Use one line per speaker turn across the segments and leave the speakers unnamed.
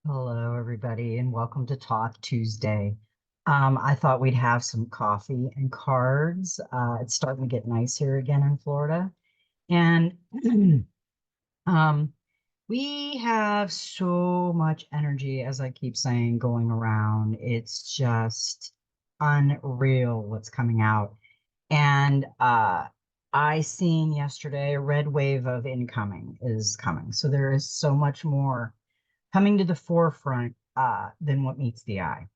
Hello, everybody, and welcome to Talk Tuesday. I thought we'd have some coffee and cards. It's starting to get nice here again in Florida. And um, we have so much energy, as I keep saying, going around. It's just unreal what's coming out. And I seen yesterday a red wave of incoming is coming. So there is so much more coming to the forefront than what meets the eye.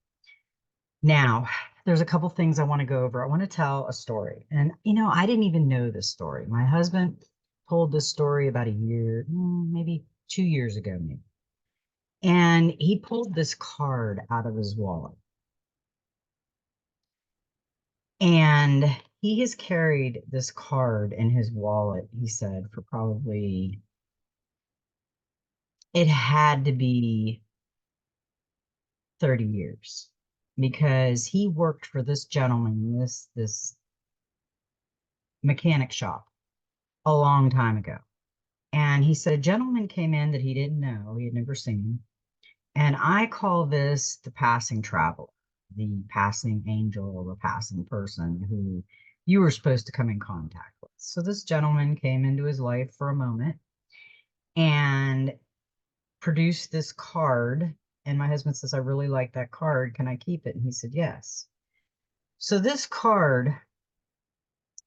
Now, there's a couple things I want to go over. I want to tell a story. And, I didn't even know this story. My husband told this story about a year, maybe 2 years ago, maybe. And he pulled this card out of his wallet. And he has carried this card in his wallet, he said, for probably, it had to be 30 years because he worked for this gentleman, this mechanic shop a long time ago. And he said a gentleman came in that he didn't know, he had never seen. And I call this the passing traveler, the passing angel, or the passing person who you were supposed to come in contact with. So this gentleman came into his life for a moment and produced this card. And my husband says, I really like that card. Can I keep it? And he said, yes. So this card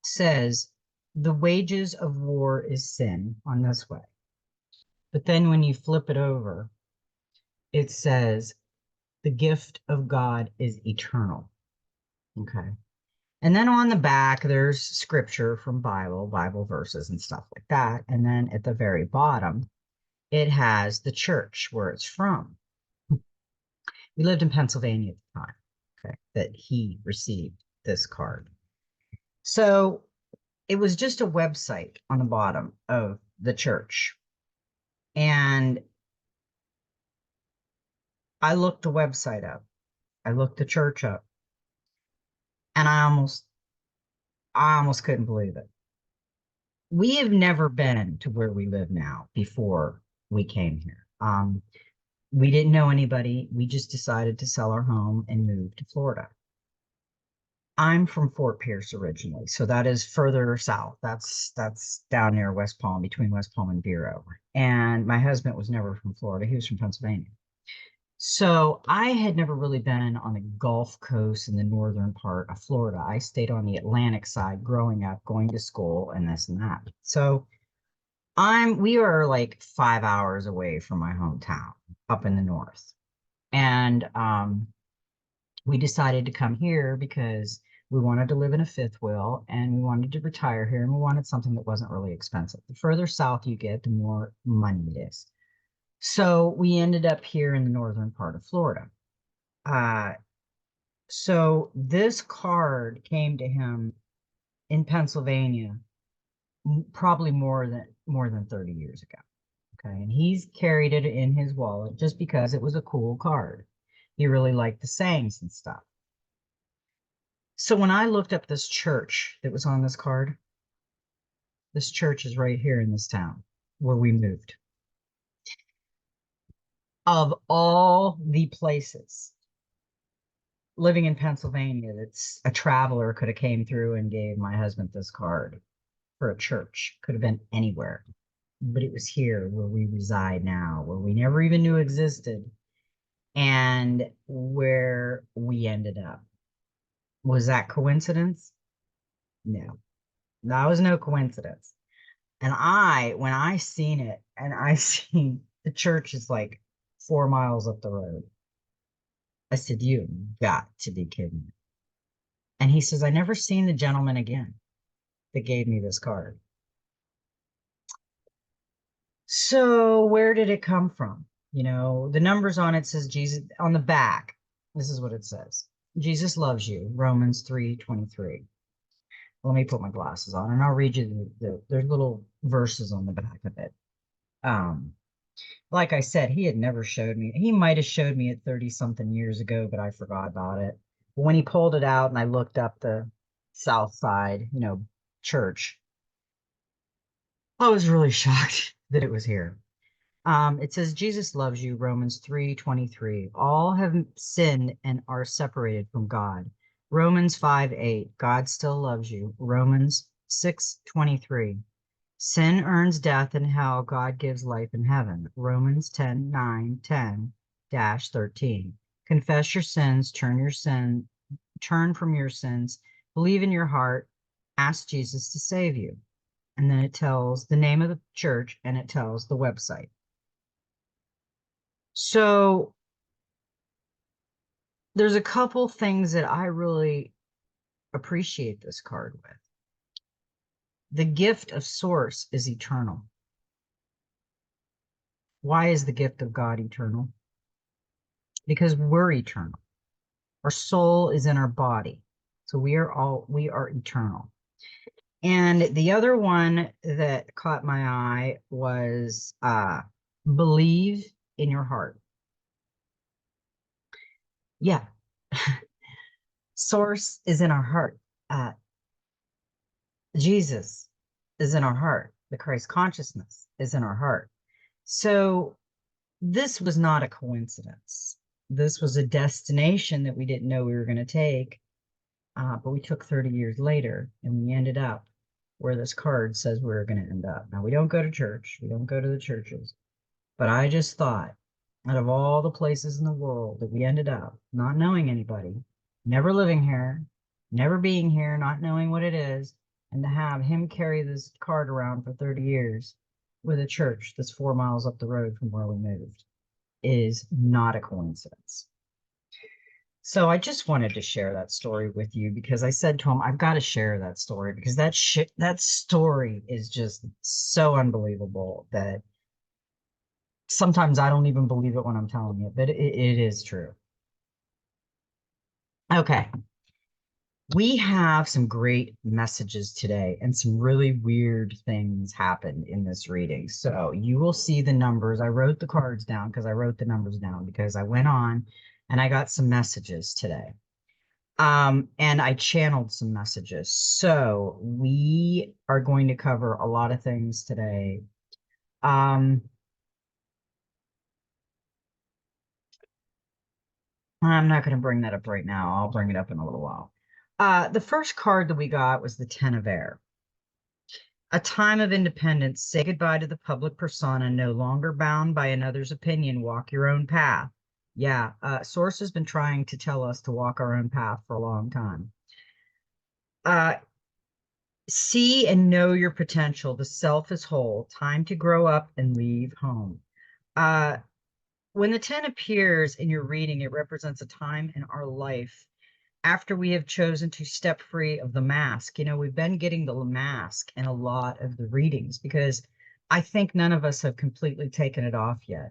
says, the wages of war is sin on this way. But then when you flip it over, it says, the gift of God is eternal. Okay. And then on the back, there's scripture from Bible verses and stuff like that. And then at the very bottom, it has the church where it's from. We lived in Pennsylvania at the time, okay, that he received this card. So it was just a website on the bottom of the church. And I looked the website up, I looked the church up, and I almost couldn't believe it. We have never been to where we live now before we came here. We didn't know anybody. We just decided to sell our home and move to Florida. I'm from Fort Pierce originally, so that is further south. That's down near West Palm, between West Palm and Vero. And my husband was never from Florida. He was from Pennsylvania. So I had never really been on the Gulf Coast in the northern part of Florida. I stayed on the Atlantic side growing up, going to school and this and that. So we are like 5 hours away from my hometown up in the north. And we decided to come here because we wanted to live in a fifth wheel and we wanted to retire here and we wanted something that wasn't really expensive. The further south you get, the more money it is. So we ended up here in the northern part of Florida. Uh, so this card came to him in Pennsylvania probably more than 30 years ago. Okay. And he's carried it in his wallet just because it was a cool card. He really liked the sayings and stuff. So when I looked up this church that was on this card, this church is right here in this town where we moved. Of all the places living in Pennsylvania, that's a traveler could have came through and gave my husband this card for a church. Could have been anywhere, but it was here where we reside now, where we never even knew existed, and where we ended up. Was that coincidence? No, that was no coincidence. And when I seen it, and I seen the church is like 4 miles up the road, I said, you got to be kidding me. And he says, I never seen the gentleman again that gave me this card. So where did it come from? The numbers on it says Jesus on the back. This is what it says. Jesus loves you, Romans 3:23. Let me put my glasses on and I'll read you there's little verses on the back of it. Um, like I said, he had never showed me. He might have showed me it 30 something years ago, but I forgot about it. But when he pulled it out and I looked up the South Side, church, I was really shocked that it was here. It says Jesus loves you, Romans 3:23. All have sinned and are separated from God. Romans 5:8. God still loves you. Romans 6:23. Sin earns death in hell. God gives life in heaven. Romans 10:9-10-13. Confess your sins, turn from your sins, believe in your heart, ask Jesus to save you. And then it tells the name of the church and it tells the website. So there's a couple things that I really appreciate this card with. The gift of source is eternal. Why is the gift of God eternal? Because we're eternal. Our soul is in our body. So we are eternal. And the other one that caught my eye was believe in your heart. Yeah. Source is in our heart. Jesus is in our heart. The Christ consciousness is in our heart. So this was not a coincidence. This was a destination that we didn't know we were going to take, but we took 30 years later, and we ended up where this card says we're going to end up. Now, we don't go to church. We don't go to the churches. But I just thought, out of all the places in the world that we ended up, not knowing anybody, never living here, never being here, not knowing what it is, and to have him carry this card around for 30 years with a church that's 4 miles up the road from where we moved is not a coincidence. So I just wanted to share that story with you because I said to him, I've got to share that story because that story is just so unbelievable that sometimes I don't even believe it when I'm telling it, but it is true. Okay. We have some great messages today, and some really weird things happened in this reading. So you will see the numbers. I wrote the cards down because I wrote the numbers down because I went on and I got some messages today. And I channeled some messages. So we are going to cover a lot of things today. I'm not going to bring that up right now. I'll bring it up in a little while. The first card that we got was the Ten of Air. A time of independence. Say goodbye to the public persona, no longer bound by another's opinion. Walk your own path. Yeah, Source has been trying to tell us to walk our own path for a long time. See and know your potential. The self is whole. Time to grow up and leave home. When the 10 appears in your reading, it represents a time in our life after we have chosen to step free of the mask. You know, we've been getting the mask in a lot of the readings because I think none of us have completely taken it off yet.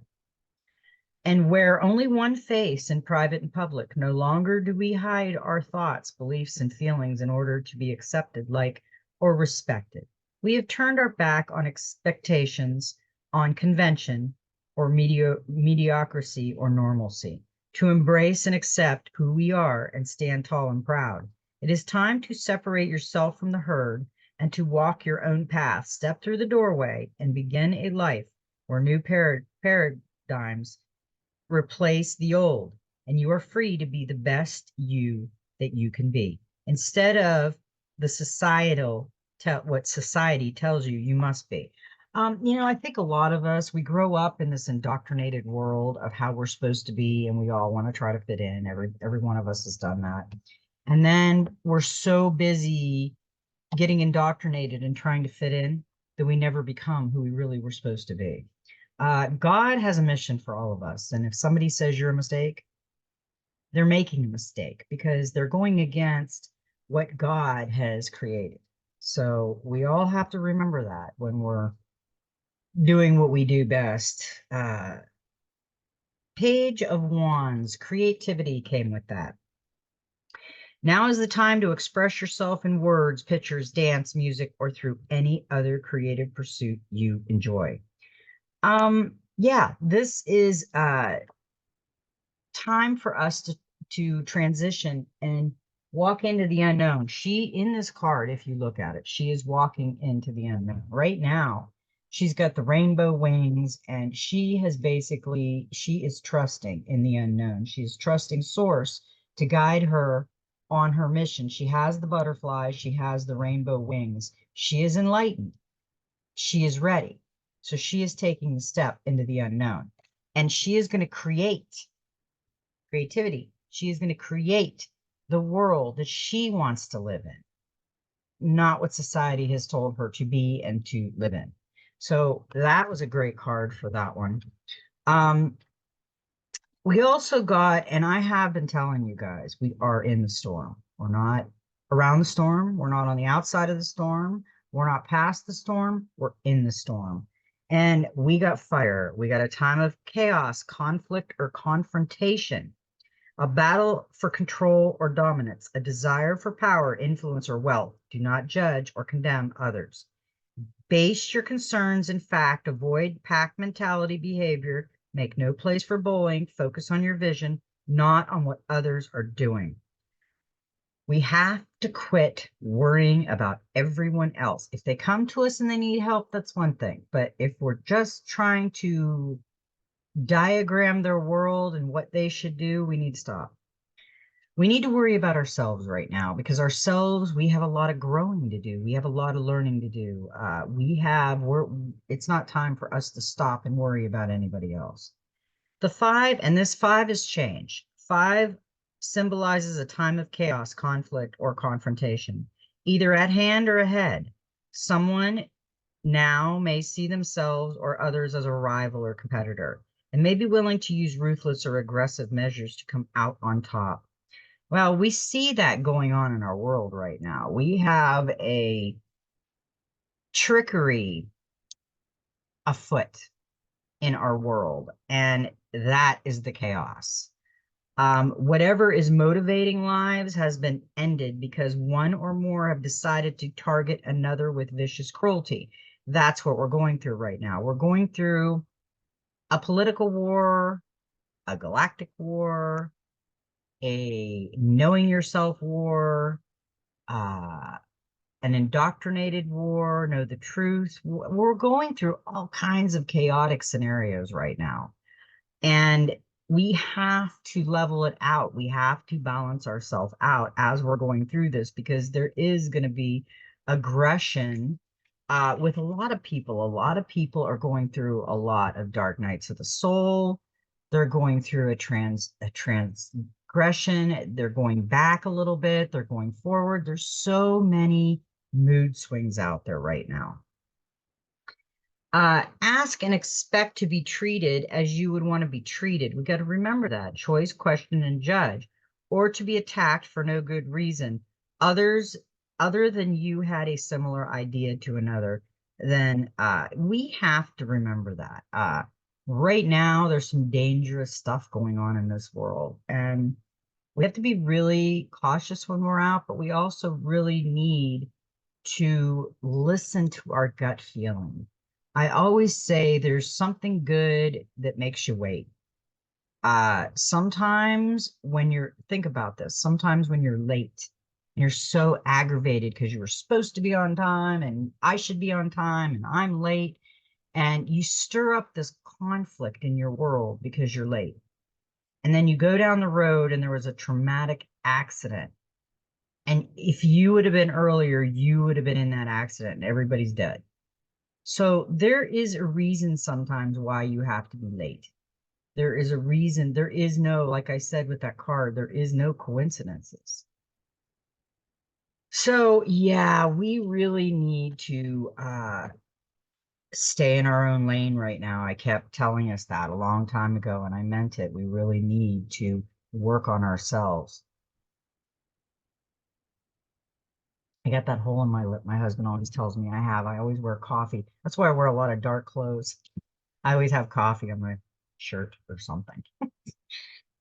And wear only one face in private and public. No longer do we hide our thoughts, beliefs, and feelings in order to be accepted, liked, or respected. We have turned our back on expectations, on convention, or mediocrity or normalcy, to embrace and accept who we are and stand tall and proud. It is time to separate yourself from the herd and to walk your own path. Step through the doorway and begin a life where new paradigms replace the old, and you are free to be the best you that you can be instead of the what society tells you you must be. I think a lot of us, we grow up in this indoctrinated world of how we're supposed to be, and we all want to try to fit in. Every one of us has done that. And then we're so busy getting indoctrinated and trying to fit in that we never become who we really were supposed to be. God has a mission for all of us. And if somebody says you're a mistake, they're making a mistake because they're going against what God has created. So we all have to remember that when we're doing what we do best. Page of Wands, creativity came with that. Now is the time to express yourself in words, pictures, dance, music, or through any other creative pursuit you enjoy. Yeah, this is time for us to transition and walk into the unknown. In this card, if you look at it, she is walking into the unknown. Right now, She's got the rainbow wings, and she is trusting in the unknown. She's trusting Source to guide her on her mission. She has the butterflies, she has the rainbow wings. She is enlightened. She is ready. So she is taking the step into the unknown. And she is going to create creativity. She is going to create the world that she wants to live in, not what society has told her to be and to live in. So that was a great card for that one. Um, we also got, and I have been telling you guys, we are in the storm. We're not around the storm. We're not on the outside of the storm. We're not past the storm. We're in the storm. And we got fire. We got a time of chaos, conflict, or confrontation, a battle for control or dominance, a desire for power, influence, or wealth. Do not judge or condemn others. Base your concerns in fact, avoid pack mentality behavior, make no place for bullying, focus on your vision, not on what others are doing. We have to quit worrying about everyone else. If they come to us and they need help, that's one thing. But if we're just trying to diagram their world and what they should do, we need to stop. We need to worry about ourselves right now, because ourselves, we have a lot of growing to do. We have a lot of learning to do. It's not time for us to stop and worry about anybody else. The five, and this five has changed. Five symbolizes a time of chaos, conflict, or confrontation, either at hand or ahead. Someone now may see themselves or others as a rival or competitor, and may be willing to use ruthless or aggressive measures to come out on top. Well, we see that going on in our world right now. We have a trickery afoot in our world, and that is the chaos. Whatever is motivating lives has been ended because one or more have decided to target another with vicious cruelty. That's what we're going through right now. We're going through a political war, a galactic war, a knowing yourself war, uh, an indoctrinated war, know the truth. We're going through all kinds of chaotic scenarios right now. And we have to level it out. We have to balance ourselves out as we're going through this, because there is going to be aggression with a lot of people. A lot of people are going through a lot of dark nights of the soul. They're going through a transgression. They're going back a little bit. They're going forward. There's so many mood swings out there right now. Ask and expect to be treated as you would want to be treated. We got to remember that. Choice, question, and judge, or to be attacked for no good reason. Others, other than you had a similar idea to another, then we have to remember that. Right now, there's some dangerous stuff going on in this world, and we have to be really cautious when we're out, but we also really need to listen to our gut feeling. I always say there's something good that makes you wait. Sometimes when think about this, sometimes when you're late, you're so aggravated because you were supposed to be on time and I should be on time and I'm late. And you stir up this conflict in your world because you're late. And then you go down the road and there was a traumatic accident. And if you would have been earlier, you would have been in that accident and everybody's dead. So there is a reason sometimes why you have to be late. There is a reason. There is no, like I said with that card, there is no coincidences. So yeah, we really need to stay in our own lane right now. I kept telling us that a long time ago, and I meant it. We really need to work on ourselves. I got that hole in my lip. My husband always tells me I have. I always wear coffee. That's why I wear a lot of dark clothes. I always have coffee on my shirt or something.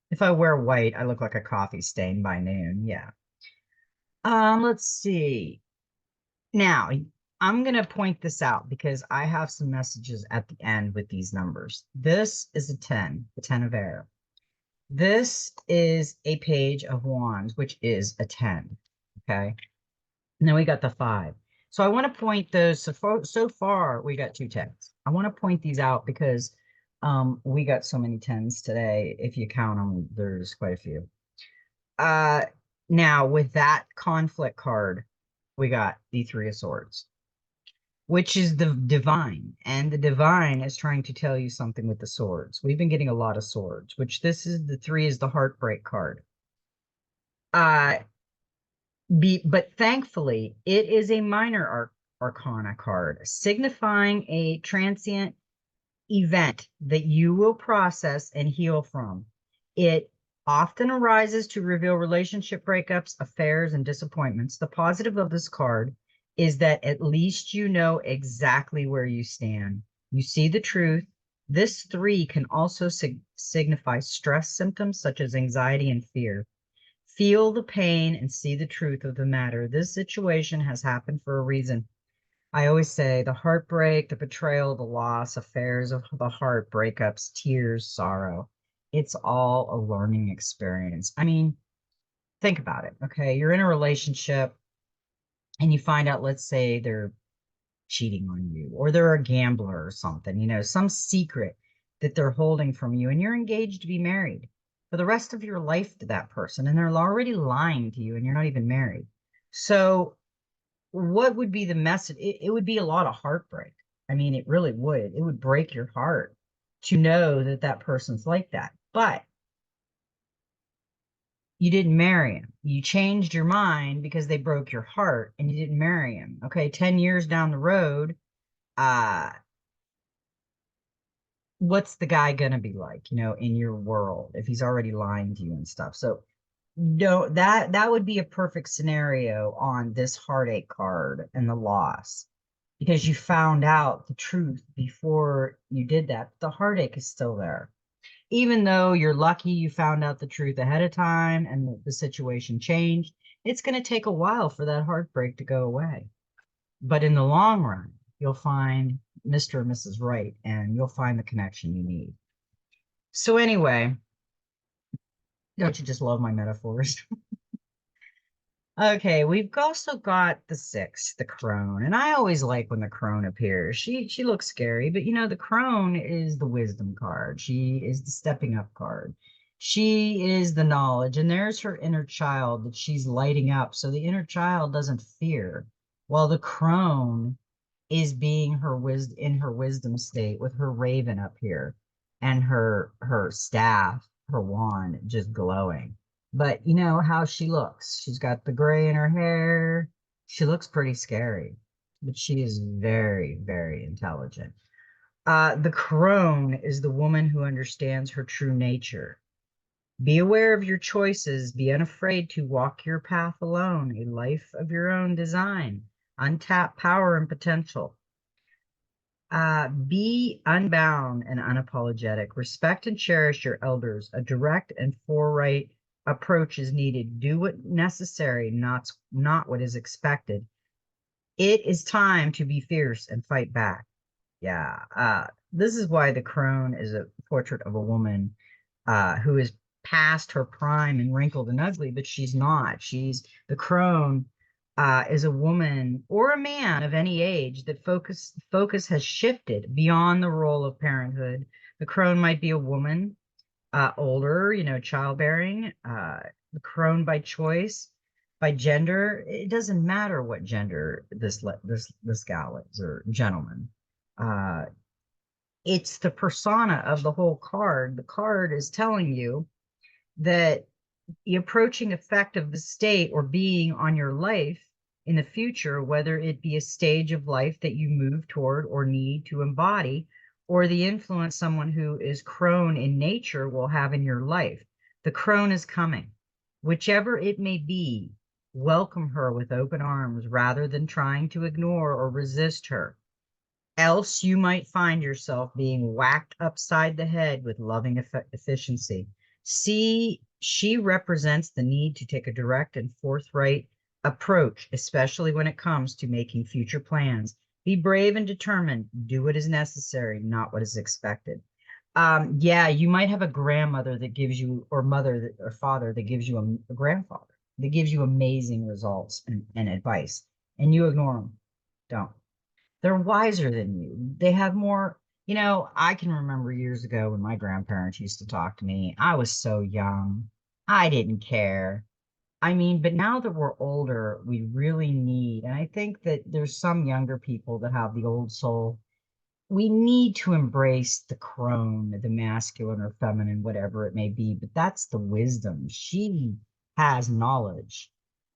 If I wear white, I look like a coffee stain by noon. Yeah. Let's see. Now, I'm going to point this out because I have some messages at the end with these numbers. This is a 10, the 10 of air. This is a page of wands, which is a 10. Okay. And then we got the 5. So I want to point those. So far, we got two tens. I want to point these out because we got so many tens today. If you count them, there's quite a few. Uh, Now with that conflict card, we got the Three of Swords, which is the divine, and the divine is trying to tell you something with the swords. We've been getting a lot of swords, which this is the three is the heartbreak card. Uh, but thankfully, it is a minor arcana card, signifying a transient event that you will process and heal from. It often arises to reveal relationship breakups, affairs, and disappointments. The positive of this card is that at least you know exactly where you stand. You see the truth. This three can also signify stress symptoms such as anxiety and fear. Feel the pain and see the truth of the matter. This situation has happened for a reason. I always say the heartbreak, the betrayal, the loss, affairs of the heart, breakups, tears, sorrow. It's all a learning experience. I mean, think about it. Okay. You're in a relationship and you find out, let's say they're cheating on you or they're a gambler or something, some secret that they're holding from you, and you're engaged to be married for the rest of your life to that person, and they're already lying to you and you're not even married. So what would be the message? It would be a lot of heartbreak. I mean, it really would. It would break your heart to know that that person's like that. But you didn't marry him. You changed your mind because they broke your heart and you didn't marry him. Okay, 10 years down the road, uh, what's the guy gonna be like, in your world if he's already lying to you and stuff? So no, that would be a perfect scenario on this heartache card and the loss, because you found out the truth before you did that. The heartache is still there. Even though you're lucky you found out the truth ahead of time and the situation changed, it's going to take a while for that heartbreak to go away. But in the long run, you'll find Mr. and Mrs. Right, and you'll find the connection you need. So anyway, don't you just love my metaphors? Okay, we've also got the six, the crone, and I always like when the crone appears. She looks scary, but the crone is the wisdom card. She is the stepping up card. She is the knowledge, and there's her inner child that she's lighting up. So the inner child doesn't fear, while the crone is being in her wisdom state with her raven up here and her staff, her wand just glowing. But you know how she looks. She's got the gray in her hair. She looks pretty scary, but she is very, very intelligent. The crone is the woman who understands her true nature. Be aware of your choices. Be unafraid to walk your path alone, a life of your own design. Untap power and potential. Be unbound and unapologetic. Respect and cherish your elders. A direct and forthright approach is needed. Do what necessary, not what is expected. It is time to be fierce and fight back. Yeah. This is why the crone is a portrait of a woman who is past her prime and wrinkled and ugly, but she's not. The crone is a woman or a man of any age that focus has shifted beyond the role of parenthood. The crone might be a woman, older, childbearing, the crone by choice, by gender. It doesn't matter what gender this gal is or gentleman. Uh, it's the persona of the whole card. The card is telling you that the approaching effect of the state or being on your life in the future, whether it be a stage of life that you move toward or need to embody, or the influence someone who is crone in nature will have in your life. The crone is coming. Whichever it may be, welcome her with open arms rather than trying to ignore or resist her. Else you might find yourself being whacked upside the head with loving efficiency. See, she represents the need to take a direct and forthright approach, especially when it comes to making future plans. Be brave and determined. Do what is necessary, not what is expected. Yeah, you might have a grandmother that gives you, or mother or father that gives you a grandfather that gives you amazing results and advice, and you ignore them. Don't. They're wiser than you. They have more, I can remember years ago when my grandparents used to talk to me. I was so young. I didn't care. I mean, but now that we're older, we really need, and I think that there's some younger people that have the old soul. We need to embrace the crone, the masculine or feminine, whatever it may be, but that's the wisdom. She has knowledge.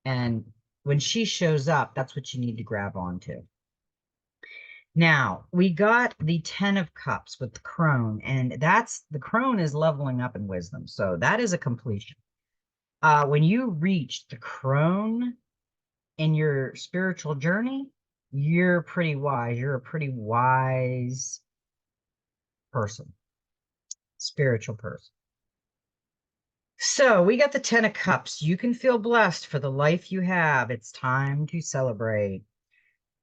And when she shows up, that's what you need to grab onto. Now, we got the 10 of Cups with the crone, and that's the crone is leveling up in wisdom. So that is a completion. When you reach the crone in your spiritual journey, you're pretty wise. You're a pretty wise person, spiritual person. So we got the 10 of Cups. You can feel blessed for the life you have. It's time to celebrate.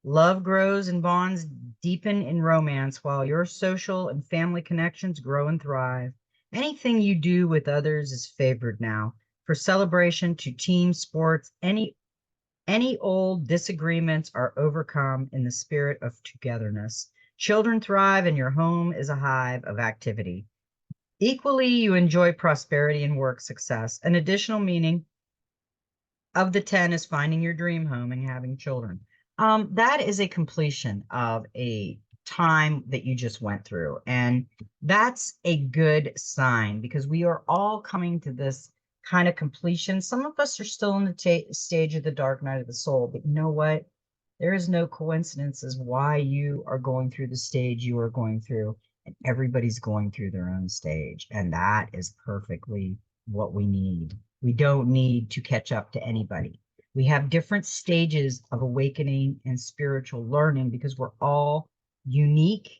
Love grows and bonds deepen in romance while your social and family connections grow and thrive. Anything you do with others is favored now. For celebration to team sports, any old disagreements are overcome in the spirit of togetherness. Children thrive and your home is a hive of activity. Equally, you enjoy prosperity and work success. An additional meaning of the 10 is finding your dream home and having children. That is a completion of a time that you just went through. And that's a good sign because we are all coming to this kind of completion. Some of us are still in the stage of the dark night of the soul, but you know what? There is no coincidence as why you are going through the stage you are going through, and everybody's going through their own stage. And that is perfectly what we need. We don't need to catch up to anybody. We have different stages of awakening and spiritual learning because we're all unique,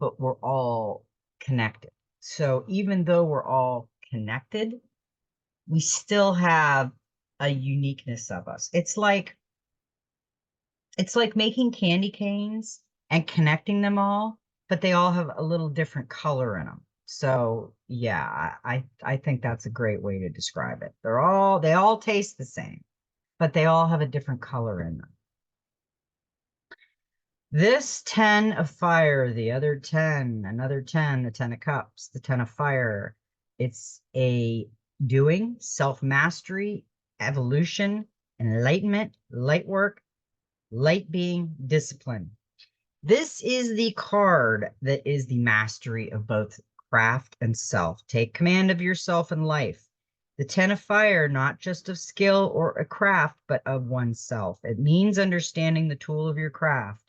but we're all connected. So even though we're all connected, we still have a uniqueness of us. It's like making candy canes and connecting them all, but they all have a little different color in them. So yeah, I think that's a great way to describe it. They all taste the same, but they all have a different color in them. This 10 of fire, the other 10, another 10, the 10 of cups, the 10 of fire. It's a doing, self-mastery, evolution, enlightenment, light work, light being, discipline. This is the card that is the mastery of both craft and self. Take command of yourself and life. The 10 of fire, not just of skill or a craft, but of oneself. It means understanding the tool of your craft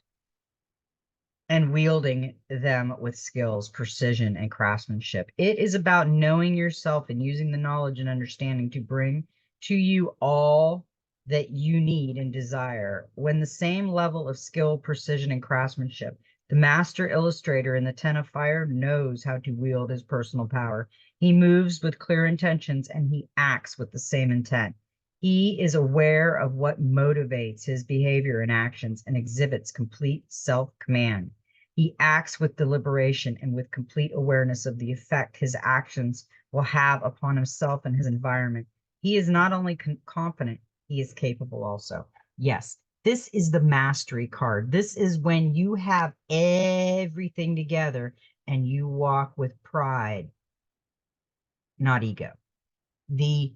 and wielding them with skills, precision, and craftsmanship. It is about knowing yourself and using the knowledge and understanding to bring to you all that you need and desire. When the same level of skill, precision, and craftsmanship, the master illustrator in the 10 of fire knows how to wield his personal power. He moves with clear intentions and he acts with the same intent. He is aware of what motivates his behavior and actions and exhibits complete self-command. He acts with deliberation and with complete awareness of the effect his actions will have upon himself and his environment. He is not only confident, he is capable also. Yes, this is the mastery card. This is when you have everything together and you walk with pride, not ego. The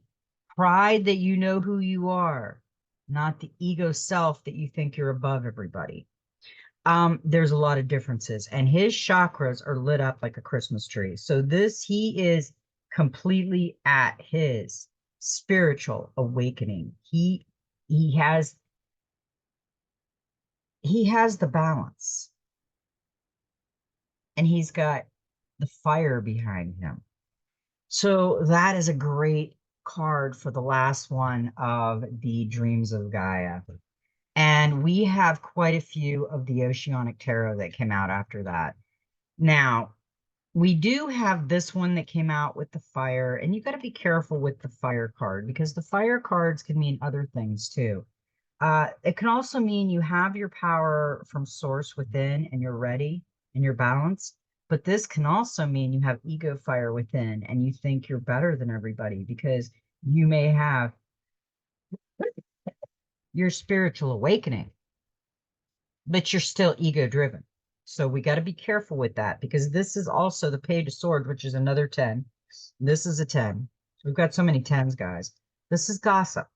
pride that you know who you are, not the ego self that you think you're above everybody. There's a lot of differences, and his chakras are lit up like a Christmas tree. So he is completely at his spiritual awakening. He has the balance, and he's got the fire behind him. So that is a great card for the last one of the Dreams of Gaia. And we have quite a few of the Oceanic Tarot that came out after that. Now, we do have this one that came out with the fire, and you got to be careful with the fire card because the fire cards can mean other things too. It can also mean you have your power from source within and you're ready and you're balanced. But this can also mean you have ego fire within and you think you're better than everybody because you may have your spiritual awakening. but you're still ego driven. So we got to be careful with that because this is also the Page of Swords, which is another 10. This is a 10. We've got so many 10s, guys. This is gossip.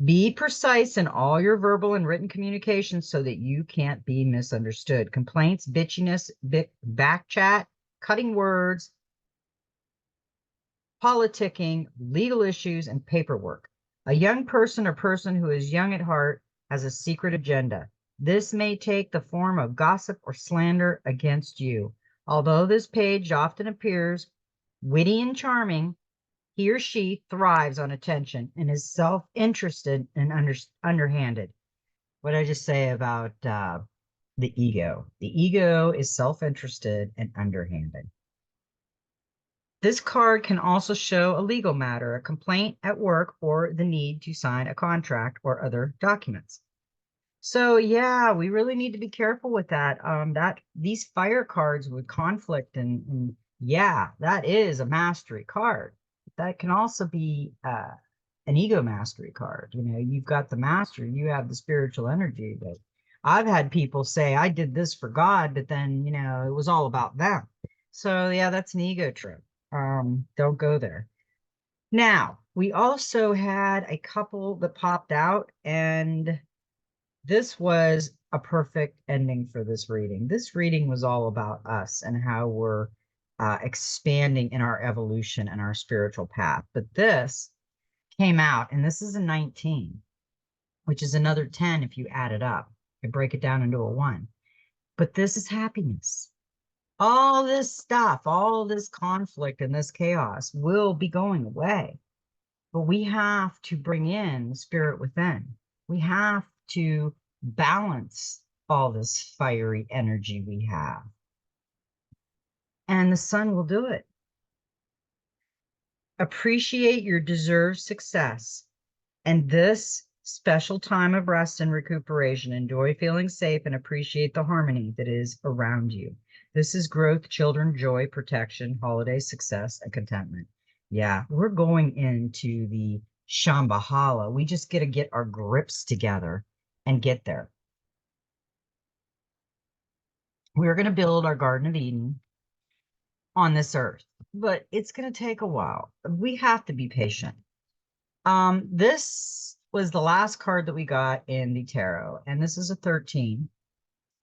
Be precise in all your verbal and written communications so that you can't be misunderstood. Complaints, bitchiness, back chat, cutting words, politicking, legal issues, and paperwork. A young person or person who is young at heart has a secret agenda. This may take the form of gossip or slander against you. Although this page often appears witty and charming, he or she thrives on attention and is self-interested and underhanded. What did I just say about the ego? The ego is self-interested and underhanded. This card can also show a legal matter, a complaint at work, or the need to sign a contract or other documents. So yeah, we really need to be careful with that. That these fire cards with conflict and yeah, that is a mastery card. That can also be an ego mastery card. You know, you've got the master, you have the spiritual energy. But I've had people say, I did this for God, but then, you know, it was all about them. So yeah, that's an ego trip. Don't go there. Now, we also had a couple that popped out, and this was a perfect ending for this reading. This reading was all about us and how we're expanding in our evolution and our spiritual path. But this came out, and this is a 19, which is another 10 if you add it up and break it down into a 1. But this is happiness. All this stuff, all this conflict and this chaos will be going away. But we have to bring in the spirit within. We have to balance all this fiery energy we have. And the sun will do it. Appreciate your deserved success. And this special time of rest and recuperation, enjoy feeling safe and appreciate the harmony that is around you. This is growth, children, joy, protection, holiday success, and contentment. Yeah, we're going into the Shambhala. We just got to get our grips together and get there. We're going to build our Garden of Eden on this earth, but it's going to take a while. We have to be patient. This was the last card that we got in the tarot, and this is a 13,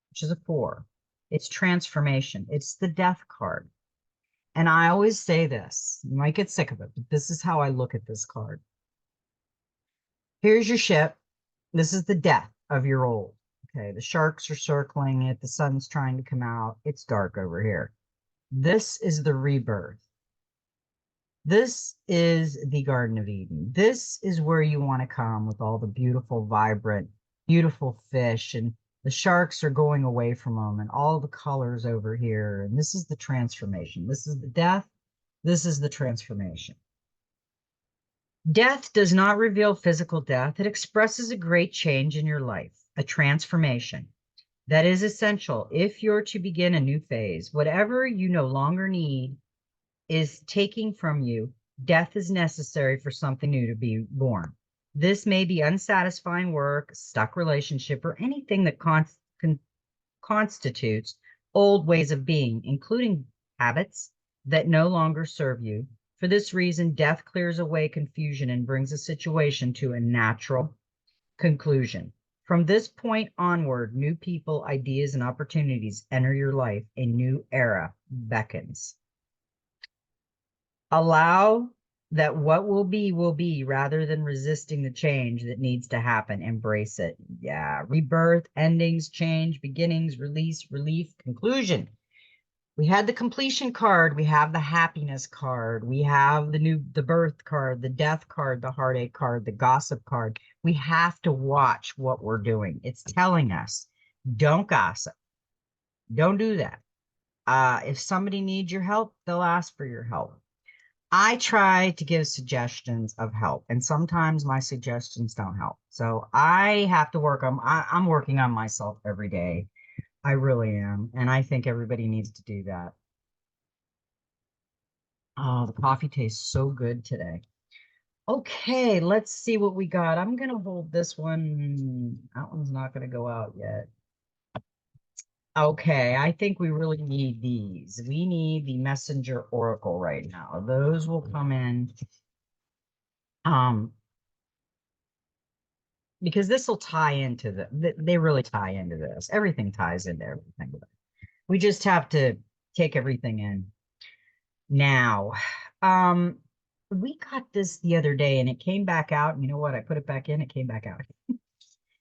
which is a 4. It's transformation. It's the death card. And I always say this, you might get sick of it, but this is how I look at this card. Here's your ship. This is the death of your old. Okay, the sharks are circling it. The sun's trying to come out. It's dark over here. This is the rebirth. This is the Garden of Eden. This is where you want to come with all the beautiful, vibrant, beautiful fish, and the sharks are going away from them, and all the colors over here. And this is the transformation. This is the death. This is the transformation. Death does not reveal physical death. It expresses a great change in your life, a transformation that is essential if you're to begin a new phase. Whatever you no longer need is taking from you. Death is necessary for something new to be born. This may be unsatisfying work, stuck relationship, or anything that constitutes old ways of being, including habits that no longer serve you. For this reason, death clears away confusion and brings a situation to a natural conclusion. From this point onward, new people, ideas, and opportunities enter your life. A new era beckons. Allow that what will be rather than resisting the change that needs to happen. Embrace it. Yeah. Rebirth, endings, change, beginnings, release, relief, conclusion. We had the completion card. We have the happiness card. We have the birth card, the death card, the heartache card, the gossip card. We have to watch what we're doing. It's telling us, don't gossip. Don't do that. If somebody needs your help, they'll ask for your help. I try to give suggestions of help, and sometimes my suggestions don't help. So I have to work on, I'm working on myself every day. I really am. And I think everybody needs to do that. Oh, the coffee tastes so good today. Okay, let's see what we got. I'm gonna hold this one. That one's not gonna go out yet. Okay, I think we really need these. We need the messenger oracle right now. Those will come in. Um, because this will tie into they really tie into this. Everything ties into everything. We just have to take everything in now. Um, we got this the other day and it came back out. And you know what? I put it back in, it came back out.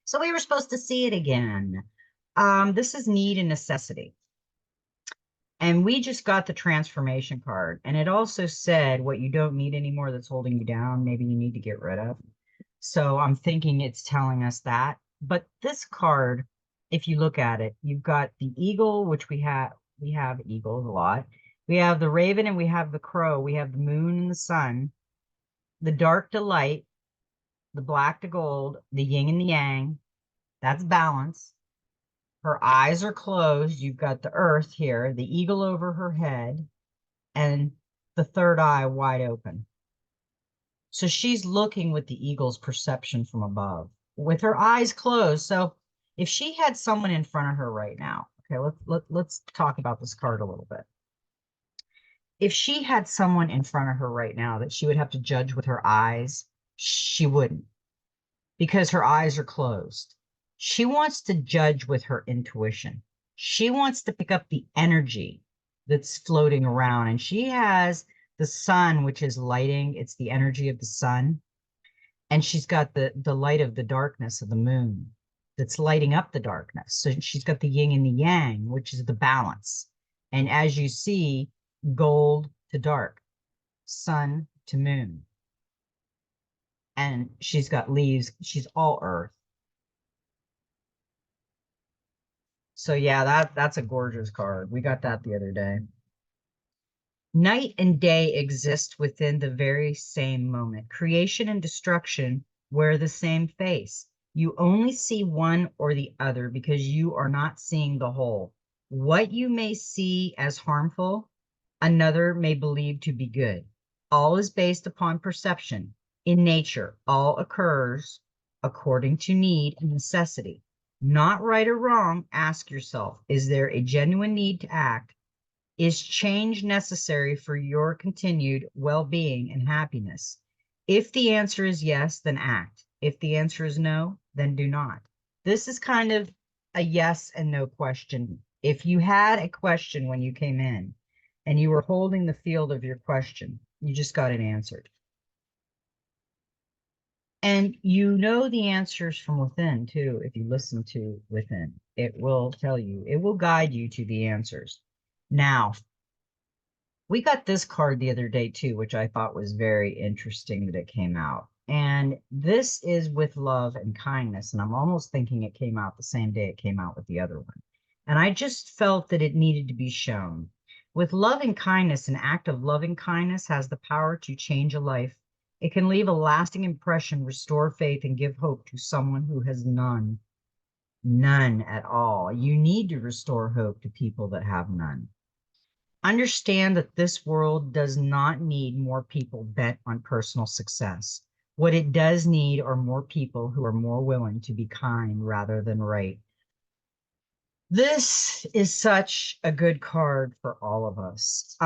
So we were supposed to see it again. This is need and necessity. And we just got the transformation card. And it also said what you don't need anymore that's holding you down, maybe you need to get rid of. So I'm thinking it's telling us that. But this card, if you look at it, you've got the eagle, which we have eagles a lot. We have the raven and we have the crow. We have the moon and the sun, the dark to light, the black to gold, the yin and the yang. That's balance. Her eyes are closed. You've got the earth here, the eagle over her head, and the third eye wide open. So she's looking with the eagle's perception from above with her eyes closed. So if she had someone in front of her right now, okay, let's talk about this card a little bit. If she had someone in front of her right now that she would have to judge with her eyes, she wouldn't because her eyes are closed. She wants to judge with her intuition. She wants to pick up the energy that's floating around. And she has the sun, which is lighting, it's the energy of the sun. And she's got the light of the darkness of the moon that's lighting up the darkness. So she's got the yin and the yang, which is the balance. And as you see, gold to dark, sun to moon. And she's got leaves. She's all earth. So yeah, that's a gorgeous card. We got that the other day. Night and day exist within the very same moment. Creation and destruction wear the same face. You only see one or the other because you are not seeing the whole. What you may see as harmful, another may believe to be good. All is based upon perception. In nature, all occurs according to need and necessity. Not right or wrong, ask yourself, is there a genuine need to act? Is change necessary for your continued well-being and happiness? If the answer is yes, then act. If the answer is no, then do not. This is kind of a yes and no question. If you had a question when you came in and you were holding the field of your question, you just got it answered. And you know the answers from within too, if you listen to within. It will tell you, it will guide you to the answers. Now, we got this card the other day too, which I thought was very interesting that it came out. And this is with love and kindness. And I'm almost thinking it came out the same day it came out with the other one. And I just felt that it needed to be shown. With love and kindness, an act of loving kindness has the power to change a life. It can leave a lasting impression, restore faith, and give hope to someone who has none. None at all. You need to restore hope to people that have none. Understand that this world does not need more people bent on personal success. What it does need are more people who are more willing to be kind rather than right. This is such a good card for all of us.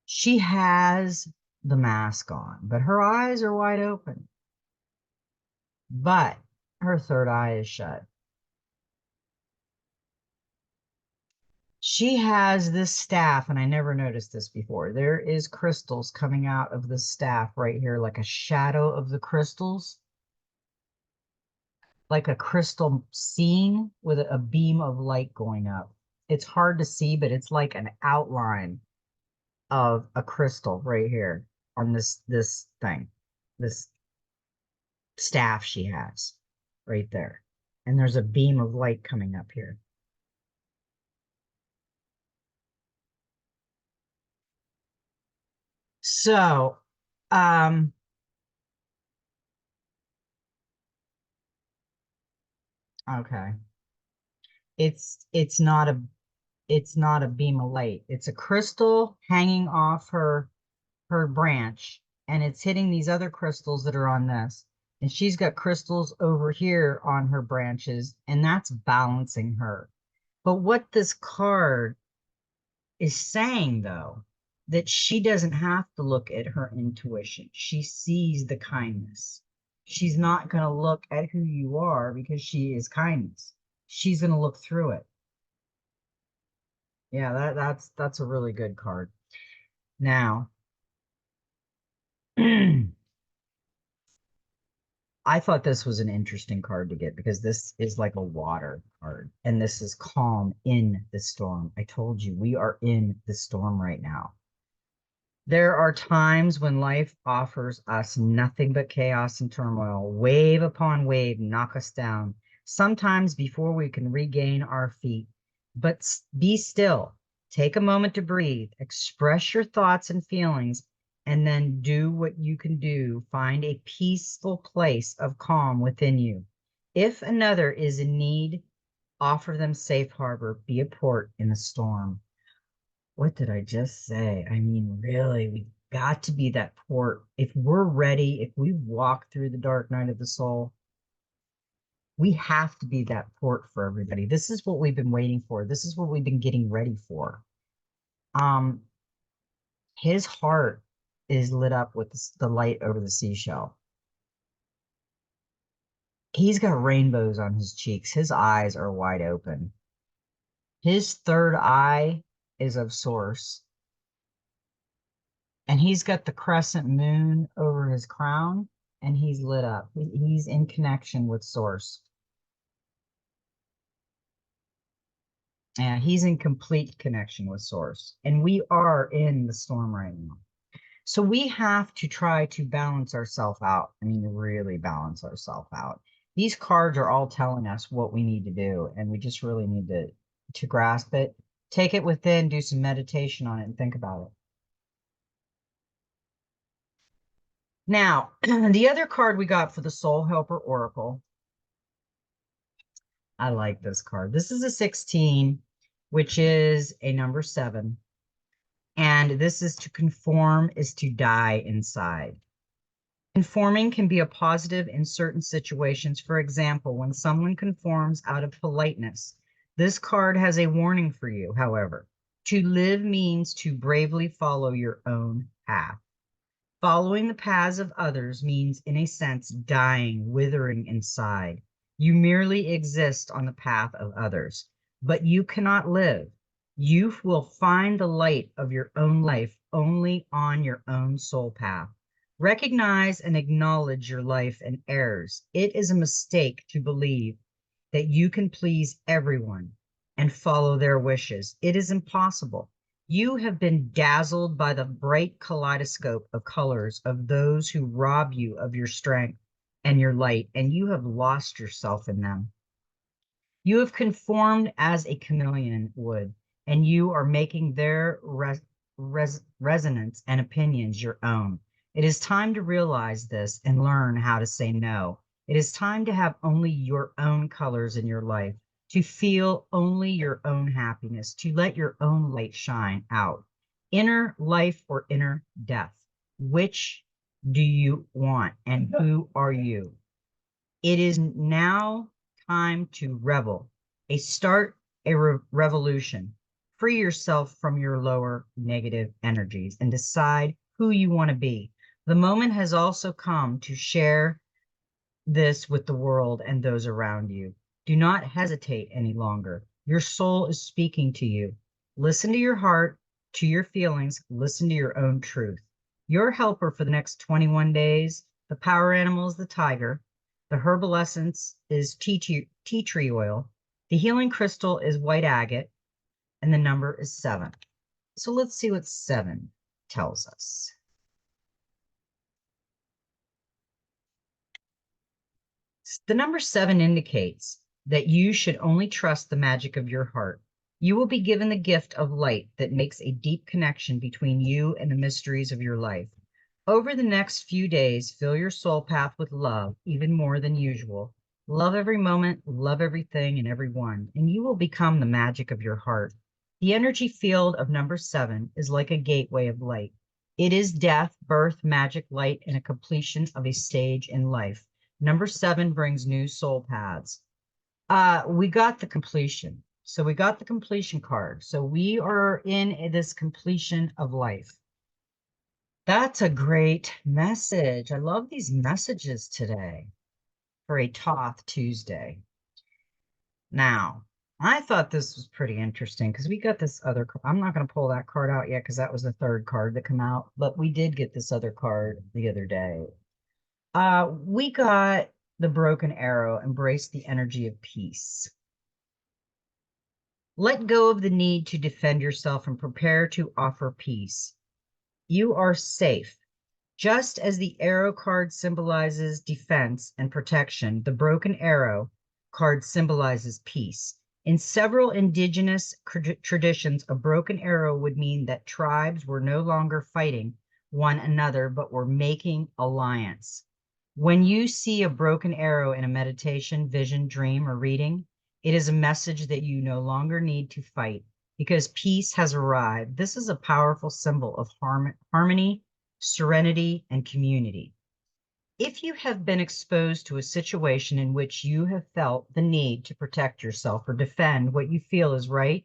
She has the mask on, but her eyes are wide open. But her third eye is shut. She has this staff, and I never noticed this before. There is crystals coming out of the staff right here, like a shadow of the crystals, like a crystal scene with a beam of light going up. It's hard to see, but it's like an outline of a crystal right here on this thing, this staff she has right there. And there's a beam of light coming up here. So, um, okay. It's not a beam of light. It's a crystal hanging off her branch and it's hitting these other crystals that are on this. And she's got crystals over here on her branches, and that's balancing her. But what this card is saying, though, that she doesn't have to look at her intuition. She sees the kindness. She's not going to look at who you are because she is kindness. She's going to look through it. Yeah, that's a really good card. Now, I thought this was an interesting card to get because this is like a water card and this is calm in the storm. I told you we are in the storm right now. There are times when life offers us nothing but chaos and turmoil. Wave upon wave knock us down, sometimes before we can regain our feet. But be still. Take a moment to breathe. Express your thoughts and feelings, and then do what you can do. Find a peaceful place of calm within you. If another is in need, offer them safe harbor. Be a port in the storm. What did I just say? I mean, really, we got to be that port. If we're ready, if we walk through the dark night of the soul, we have to be that port for everybody. This is what we've been waiting for. This is what we've been getting ready for. His heart is lit up with the light over the seashell. He's got rainbows on his cheeks. His eyes are wide open. His third eye is of source. And he's got the crescent moon over his crown, and he's lit up. He's in connection with source. Yeah, he's in complete connection with source. And we are in the storm right now. So we have to try to balance ourselves out. I mean, really balance ourselves out. These cards are all telling us what we need to do, and we just really need to grasp it, take it within, do some meditation on it, and think about it. Now, the other card we got for the Soul Helper Oracle, I like this card. This is a 16, which is a number 7. And this is to conform is to die inside. Conforming can be a positive in certain situations. For example, when someone conforms out of politeness. This card has a warning for you, however. To live means to bravely follow your own path. Following the paths of others means, in a sense, dying, withering inside. You merely exist on the path of others, but you cannot live. You will find the light of your own life only on your own soul path. Recognize and acknowledge your life and errors. It is a mistake to believe that you can please everyone and follow their wishes. It is impossible. You have been dazzled by the bright kaleidoscope of colors of those who rob you of your strength and your light, and you have lost yourself in them. You have conformed as a chameleon would, and you are making their resonance and opinions your own. It is time to realize this and learn how to say no. It is time to have only your own colors in your life, to feel only your own happiness, to let your own light shine out. Inner life or inner death? Which do you want and who are you? It is now time to revel, a revolution. Free yourself from your lower negative energies and decide who you want to be. The moment has also come to share this with the world and those around you. Do not hesitate any longer. Your soul is speaking to you. Listen to your heart, to your feelings, listen to your own truth. Your helper for the next 21 days, the power animal is the tiger, the herbal essence is tea tree oil, the healing crystal is white agate, and the number is 7. So let's see what 7 tells us. The number 7 indicates that you should only trust the magic of your heart. You will be given the gift of light that makes a deep connection between you and the mysteries of your life. Over the next few days, fill your soul path with love, even more than usual. Love every moment, love everything and everyone, and you will become the magic of your heart. The energy field of number 7 is like a gateway of light. It is death, birth, magic, light, and a completion of a stage in life. Number 7 brings new soul paths. We got the completion. So we got the completion card. So we are in this completion of life. That's a great message. I love these messages today for a Thoth Tuesday. Now, I thought this was pretty interesting because we got this other, I'm not going to pull that card out yet because that was the third card that come out, but we did get this other card the other day. We got the broken arrow, embrace the energy of peace. Let go of the need to defend yourself and prepare to offer peace. You are safe. Just as the arrow card symbolizes defense and protection, the broken arrow card symbolizes peace. In several indigenous traditions, a broken arrow would mean that tribes were no longer fighting one another, but were making alliance. When you see a broken arrow in a meditation, vision, dream, or reading, it is a message that you no longer need to fight because peace has arrived. This is a powerful symbol of harmony, serenity, and community. If you have been exposed to a situation in which you have felt the need to protect yourself or defend what you feel is right,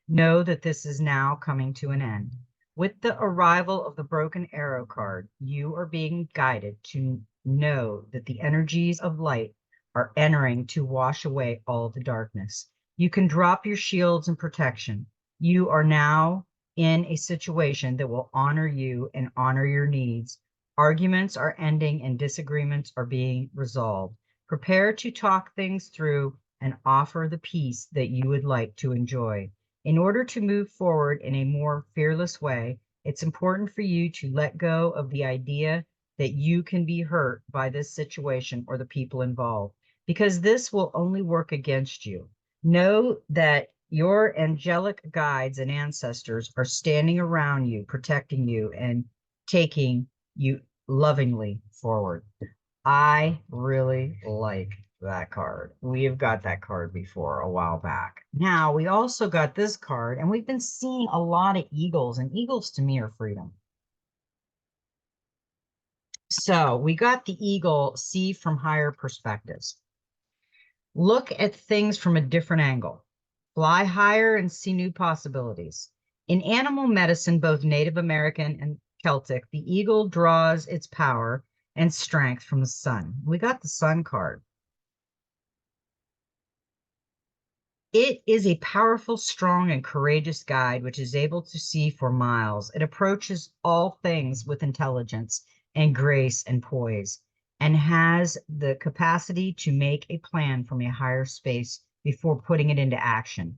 know that this is now coming to an end. With the arrival of the broken arrow card, you are being guided to know that the energies of light are entering to wash away all the darkness. You can drop your shields and protection. You are now in a situation that will honor you and honor your needs. Arguments are ending and disagreements are being resolved. Prepare to talk things through and offer the peace that you would like to enjoy. In order to move forward in a more fearless way, it's important for you to let go of the idea that you can be hurt by this situation or the people involved, because this will only work against you. Know that your angelic guides and ancestors are standing around you, protecting you, and taking you lovingly forward. I really like that card. We have got that card before a while back. Now, we also got this card, and we've been seeing a lot of eagles, and eagles to me are freedom. So we got the eagle, see from higher perspectives. Look at things from a different angle. Fly higher and see new possibilities. In animal medicine, both Native American and Celtic, the eagle draws its power and strength from the sun. We got the sun card. It is a powerful, strong, and courageous guide which is able to see for miles. It approaches all things with intelligence and grace and poise, and has the capacity to make a plan from a higher space before putting it into action.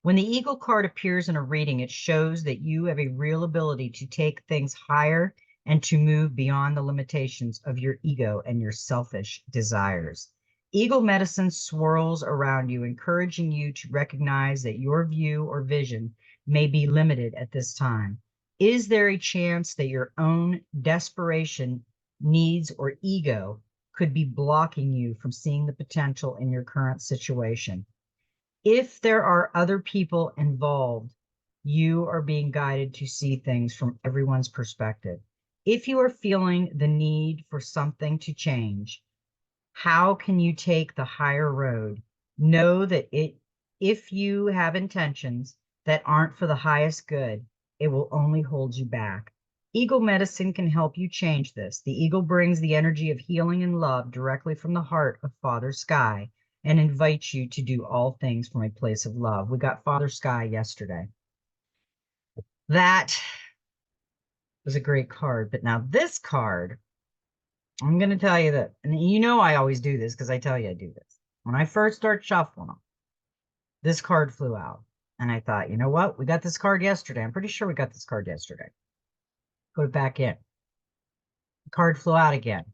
When the eagle card appears in a reading, it shows that you have a real ability to take things higher and to move beyond the limitations of your ego and your selfish desires. Eagle medicine swirls around you, encouraging you to recognize that your view or vision may be limited at this time. Is there a chance that your own desperation, needs, or ego could be blocking you from seeing the potential in your current situation? If there are other people involved, you are being guided to see things from everyone's perspective. If you are feeling the need for something to change, how can you take the higher road? Know that if you have intentions that aren't for the highest good, it will only hold you back. Eagle medicine can help you change this. The eagle brings the energy of healing and love directly from the heart of Father Sky and invites you to do all things from a place of love. We got Father Sky yesterday. That was a great card. But now this card, I'm going to tell you that, and you know I always do this because I tell you I do this. When I first start shuffling them, this card flew out. And I thought, you know what? We got this card yesterday. I'm pretty sure we got this card yesterday. Put it back in. The card flew out again.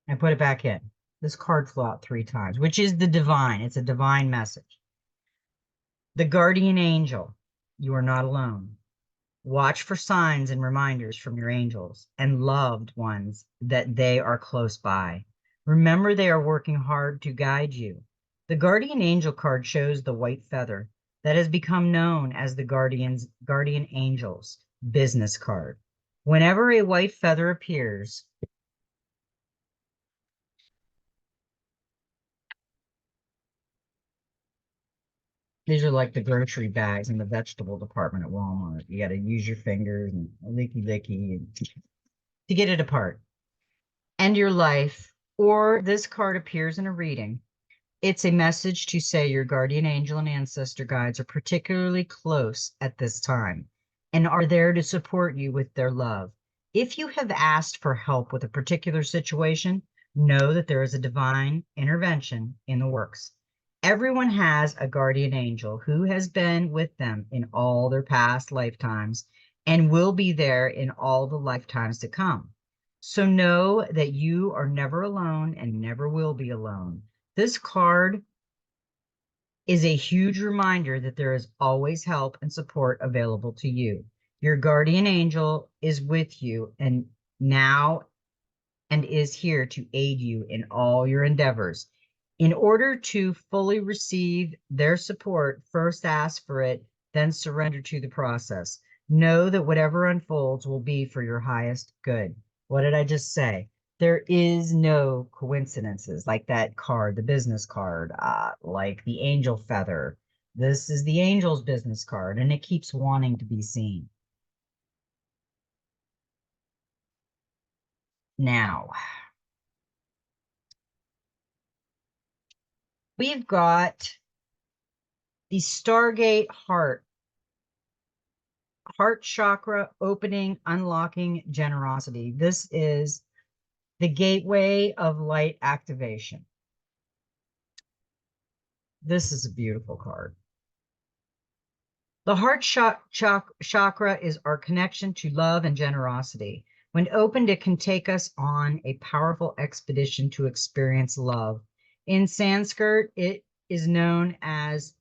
I put it back in. This card flew out 3 times, which is the divine. It's a divine message. The guardian angel. You are not alone. Watch for signs and reminders from your angels and loved ones that they are close by. Remember, they are working hard to guide you. The guardian angel card shows the white feather that has become known as the guardian angel's business card. Whenever a white feather appears, these are like the grocery bags in the vegetable department at Walmart. You got to use your fingers and licky licky to get it apart. End your life, or this card appears in a reading. It's a message to say your guardian angel and ancestor guides are particularly close at this time and are there to support you with their love. If you have asked for help with a particular situation, know that there is a divine intervention in the works. Everyone has a guardian angel who has been with them in all their past lifetimes and will be there in all the lifetimes to come. So know that you are never alone and never will be alone. This card is a huge reminder that there is always help and support available to you. Your guardian angel is with you and now and is here to aid you in all your endeavors. In order to fully receive their support, first ask for it, then surrender to the process. Know that whatever unfolds will be for your highest good. What did I just say? There is no coincidences like that card, the business card, like the angel feather. This is the angel's business card, and it keeps wanting to be seen. Now, we've got the Stargate heart chakra opening, unlocking generosity. This is the gateway of light activation. This is a beautiful card. The heart chakra is our connection to love and generosity. When opened, it can take us on a powerful expedition to experience love. In Sanskrit, it is known as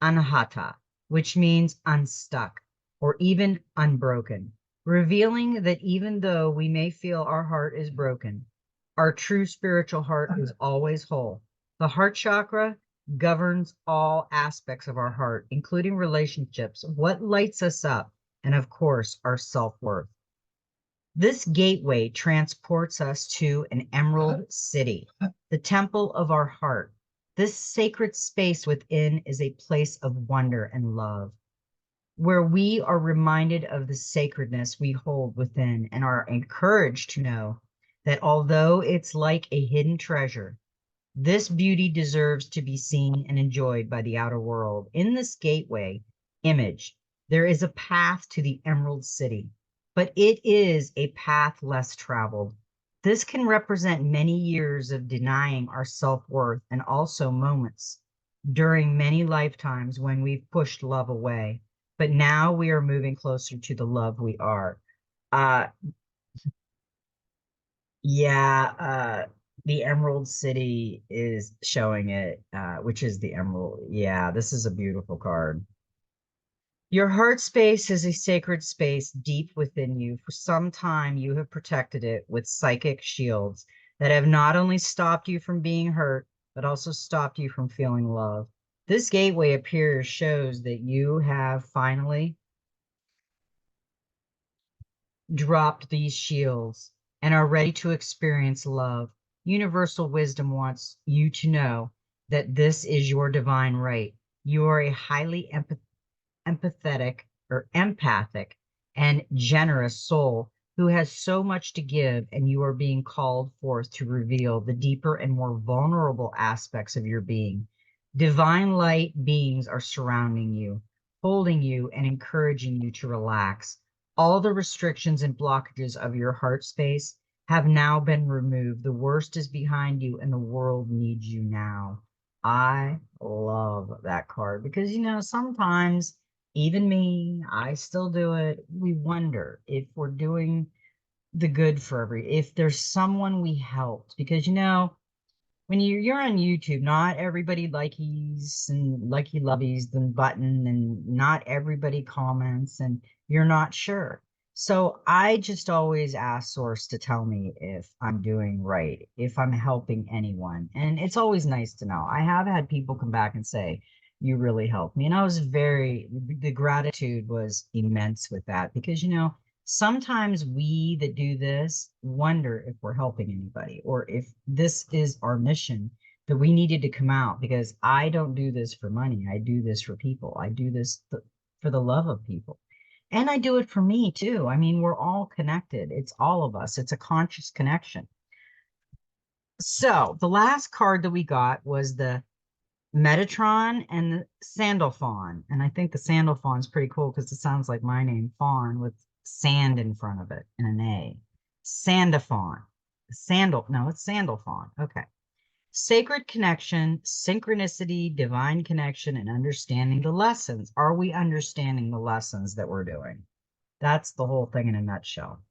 anahata, which means unstuck or even unbroken, revealing that even though we may feel our heart is broken, our true spiritual heart is always whole. The heart chakra governs all aspects of our heart, including relationships, what lights us up, and of course, our self-worth. This gateway transports us to an emerald city, the temple of our heart. This sacred space within is a place of wonder and love, where we are reminded of the sacredness we hold within and are encouraged to know that although it's like a hidden treasure, this beauty deserves to be seen and enjoyed by the outer world. In this gateway image, there is a path to the Emerald City, but it is a path less traveled. This can represent many years of denying our self-worth and also moments during many lifetimes when we've pushed love away. But now we are moving closer to the love we are. Uh, Yeah, the Emerald City is showing it, which is the Emerald. Yeah, this is a beautiful card. Your heart space is a sacred space deep within you. For some time, you have protected it with psychic shields that have not only stopped you from being hurt, but also stopped you from feeling love. This gateway appears shows that you have finally dropped these shields and are ready to experience love. Universal wisdom wants you to know that this is your divine right. You are a highly empathetic or empathic and generous soul who has so much to give, and you are being called forth to reveal the deeper and more vulnerable aspects of your being. Divine light beings are surrounding you, holding you, and encouraging you to relax. All the restrictions and blockages of your heart space have now been removed. The worst is behind you, and the world needs you now. I love that card because, sometimes even me, I still do it. We wonder if we're doing the good for if there's someone we helped, because when you're on YouTube, not everybody likes and likey loveys the button, and not everybody comments, and you're not sure. So I just always ask Source to tell me if I'm doing right, if I'm helping anyone. And it's always nice to know. I have had people come back and say, you really helped me. And the gratitude was immense with that because, Sometimes we that do this wonder if we're helping anybody or if this is our mission, that we needed to come out, because I don't do this for money. I do this for people. I do this for the love of people. And I do it for me too. I mean, we're all connected. It's all of us. It's a conscious connection. So the last card that we got was the Metatron and the Sandalphon. And I think the Sandalphon is pretty cool because it sounds like my name, Fawn, with sand in front of it and an A. Sandaphon. No, it's Sandalphon. Okay. Sacred connection, synchronicity, divine connection, and understanding the lessons. Are we understanding the lessons that we're doing? That's the whole thing in a nutshell.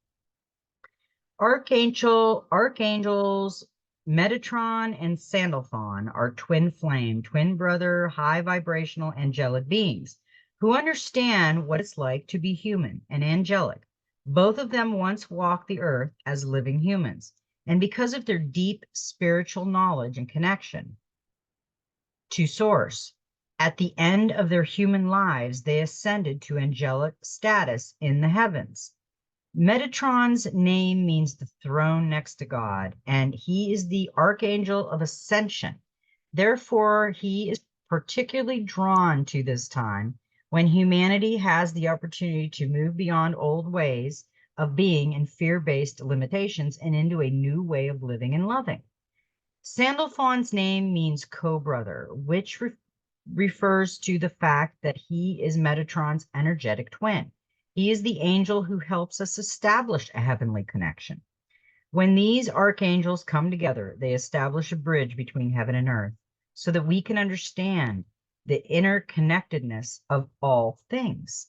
Archangels, Metatron and Sandalphon are twin flame, twin brother, high vibrational angelic beings who understand what it's like to be human and angelic. Both of them once walked the earth as living humans, and because of their deep spiritual knowledge and connection to Source, at the end of their human lives, they ascended to angelic status in the heavens. Metatron's name means the throne next to God, and he is the archangel of ascension. Therefore, he is particularly drawn to this time when humanity has the opportunity to move beyond old ways of being and fear-based limitations and into a new way of living and loving. Sandalphon's name means co-brother, which refers to the fact that he is Metatron's energetic twin. He is the angel who helps us establish a heavenly connection. When these archangels come together, they establish a bridge between heaven and earth so that we can understand the interconnectedness of all things.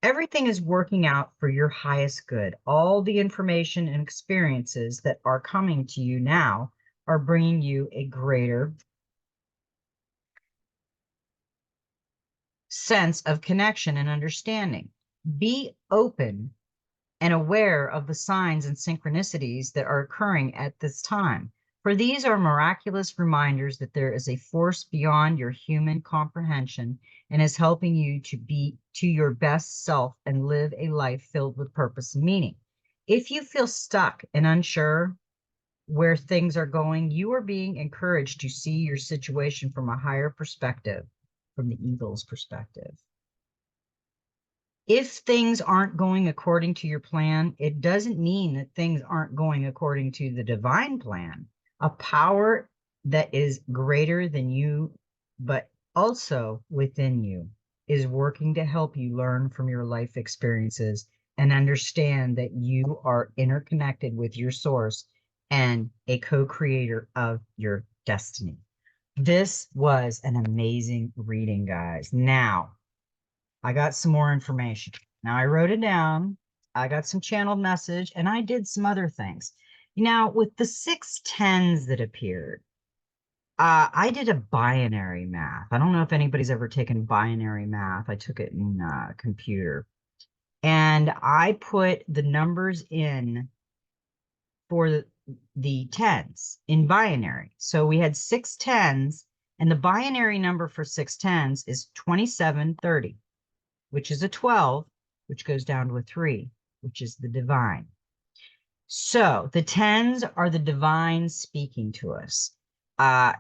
Everything is working out for your highest good. All the information and experiences that are coming to you now are bringing you a greater sense of connection and understanding. Be open and aware of the signs and synchronicities that are occurring at this time, for these are miraculous reminders that there is a force beyond your human comprehension and is helping you to be to your best self and live a life filled with purpose and meaning. If you feel stuck and unsure where things are going, you are being encouraged to see your situation from a higher perspective, from the eagle's perspective. If things aren't going according to your plan, it doesn't mean that things aren't going according to the divine plan. A power that is greater than you, but also within you, is working to help you learn from your life experiences and understand that you are interconnected with your source and a co-creator of your destiny. This was an amazing reading, guys. Now, I got some more information. Now, I wrote it down. I got some channeled message, and I did some other things. Now, with the 610s that appeared, I did a binary math. I don't know if anybody's ever taken binary math. I took it in computer. And I put the numbers in for the tens in binary. So we had 610s, and the binary number for 610s is 2730. Which is a 12, which goes down to a 3, which is the divine. So the tens are the divine speaking to us.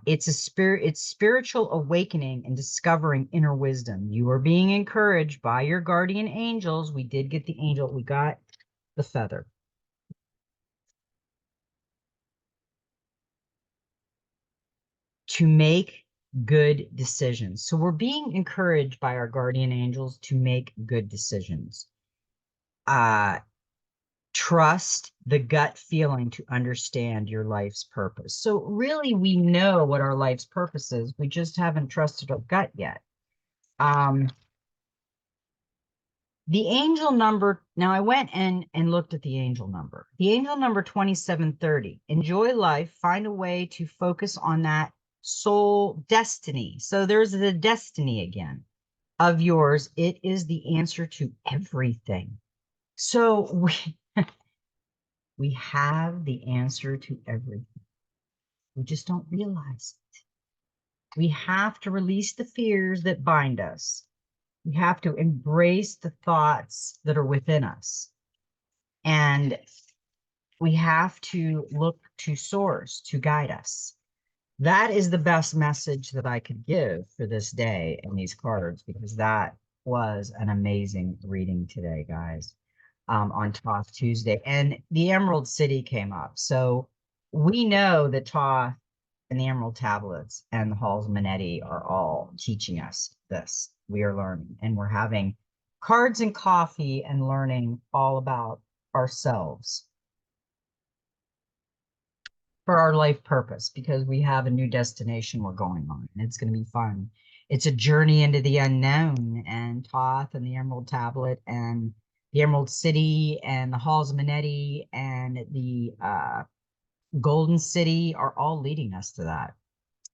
It's spiritual awakening and discovering inner wisdom. You are being encouraged by your guardian angels. We did get the angel. We got the feather. To make good decisions. So we're being encouraged by our guardian angels to make good decisions. Trust the gut feeling to understand your life's purpose. So really, we know what our life's purpose is. We just haven't trusted our gut yet. The angel number, now I went and looked at the angel number. The angel number 2730, enjoy life, find a way to focus on that soul destiny. So there's the destiny again of yours. It is the answer to everything. So we have the answer to everything. We just don't realize it. We have to release the fears that bind us. We have to embrace the thoughts that are within us. And we have to look to source to guide us. That is the best message that I could give for this day and these cards, because that was an amazing reading today, guys, on Thoth Tuesday. And the Emerald City came up. So we know that Thoth and the Emerald Tablets and the Halls of Manetti are all teaching us this. We are learning, and we're having cards and coffee and learning all about ourselves for our life purpose, because we have a new destination we're going on, and it's going to be fun. It's a journey into the unknown, and Thoth and the Emerald Tablet and the Emerald City and the Halls of Manetti and the Golden City are all leading us to that.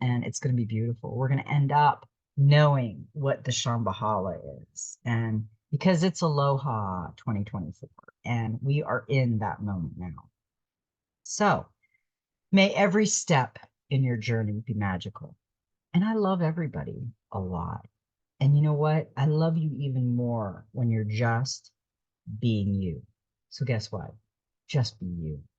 And it's going to be beautiful. We're going to end up knowing what the Shambhala is. And because it's Aloha 2024, and we are in that moment now. So may every step in your journey be magical. And I love everybody a lot. And you know what? I love you even more when you're just being you. So guess what? Just be you.